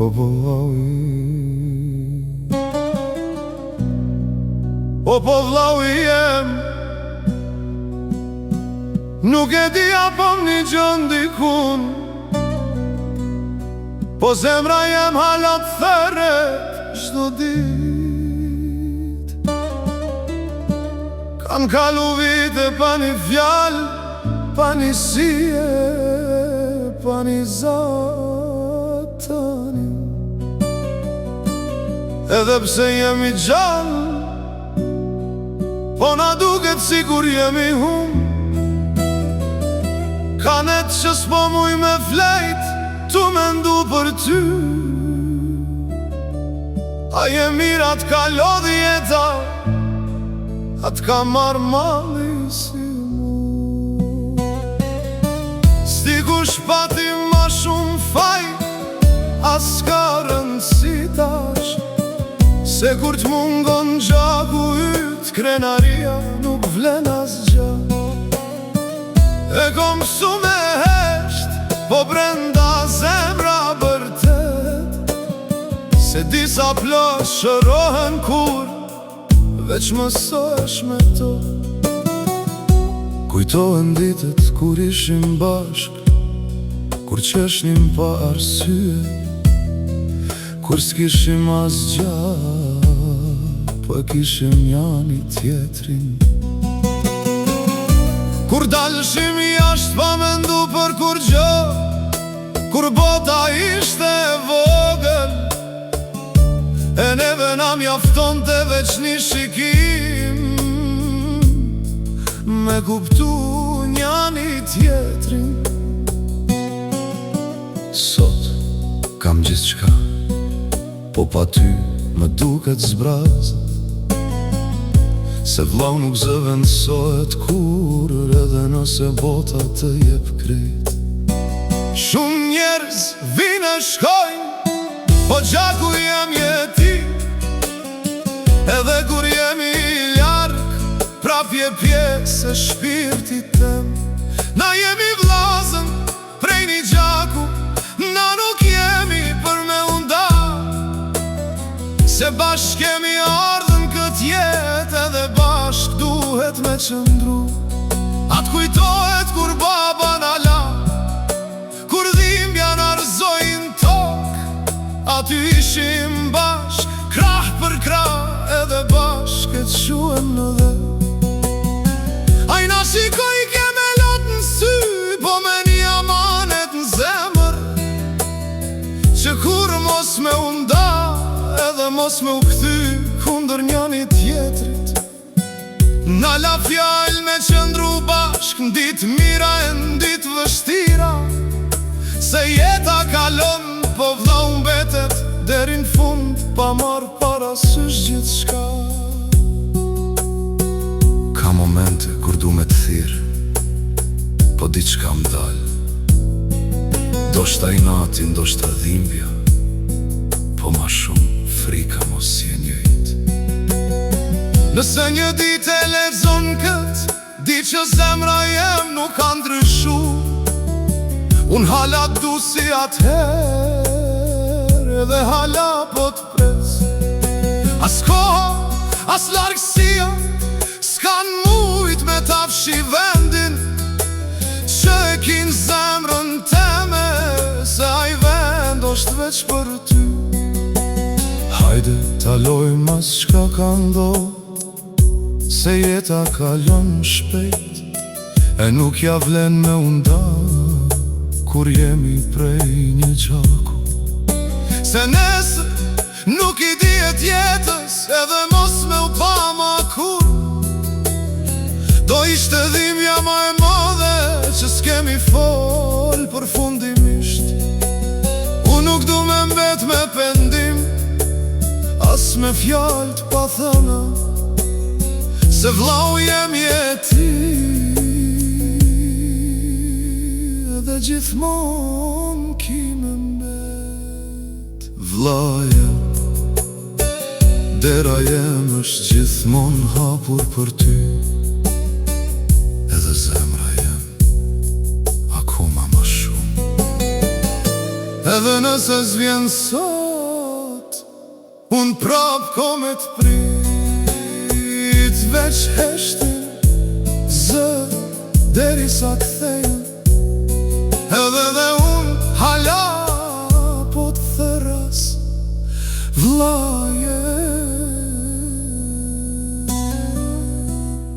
O po vllaui, o po vllaui jem, nuk e di apo një gjën dikun, po zemra jem halat theret çdo dit. Kan kalu vite pa një fjal, pa një sije, pa një zatani. Edhe pse jemi gjallë, po na duket sikur jemi hum. Kanet që s'po muj me flejt, tu me ndu për ty. A je mirë atë ka lodhi jeta, atë ka marrë mali si mu. Sti kush pati ma shumë faj, as ka rëndësi tash, se kur t'mungon gjaku yt, krenaria nuk vlen asgjë. E kom su me hesht, po brenda zemra bërtet, se disa plosh shërohen kur veç mësohesh me to. Kujtohen ditët kur ishim bashk, kur qeshnim pa arsye, kur s'kishim asgja, po e kishim njani tjetrin. Kur dalshim jashtë pa me ndu për kur gjë, kur bota ishte e vogël, e neve na mjafton të veç një shikim, me kuptu njani tjetrin. Sot kam gjithçka, po pa ty më duket zbrazë, se vllau nuk zëvendësohet kur, edhe nëse bota të jep krejt. Shumë njerëz vine shkojnë, po gjaku jem jeti, edhe kur jemi larg, prap je pjesë e shpirtit tem. Na jemi vllazën prej një gjaku, na nuk jemi për me unda, se bashk kemi ardhën kët jetë, edhe bashk duhet me qëndru. Atë kujtohet kur baba na la, kur dhimbja na rëzojnë tok, aty ishim bashk, krah për krah, edhe bashk e t'shuem në dhe. Ajna shikoj ke me lot në sy, po me një amanet në zemër, që kur mos me unda, edhe mos me u kthy kundër njani tjetrit. Na la fjall me qëndru bashk, n'dit mira e n'dit vështira, se jeta kalon, po vllau mbetet derin fund, pa marr parasysh gjithçka. Ka momente kur du me t'thirr, po diçka m'dal, do shta inati, ndo shta dhimbja, po ma shumë frika mos je njëjt. Nëse një dit e lexon kët, di që zemra jem nuk ka ndryshu. Unë hala du si atëher, edhe hala po t'pres. As koha, as largësia, s'kan mujt me t'afshi vendin, që e kin zemrën teme, se aj vend është veç për ty. Hajde t'alojm as qka ka ndodh, se jeta kalon shpejt, e nuk ja vlen me unda, kur jemi prej një gjaku. Se nesër nuk i dihet jetës, edhe mos me u pa ma kur, do ishte dhimbja ma e madhe, që s'kemi fol përfundimisht. Unë nuk du me mbet me pendim, as me fjallë pa thëna, se vllau jem jeti, edhe gjithmon kime mbet. Vllaja, dera jem është gjithmon hapur për ty, edhe zemra jem akoma ma shumë. Edhe nëse s'vjen sot, unë prap ko me t'prit. Veç heshtin zë deri sa kthejnë, edhe dhe unë hala po t'thëras vlla.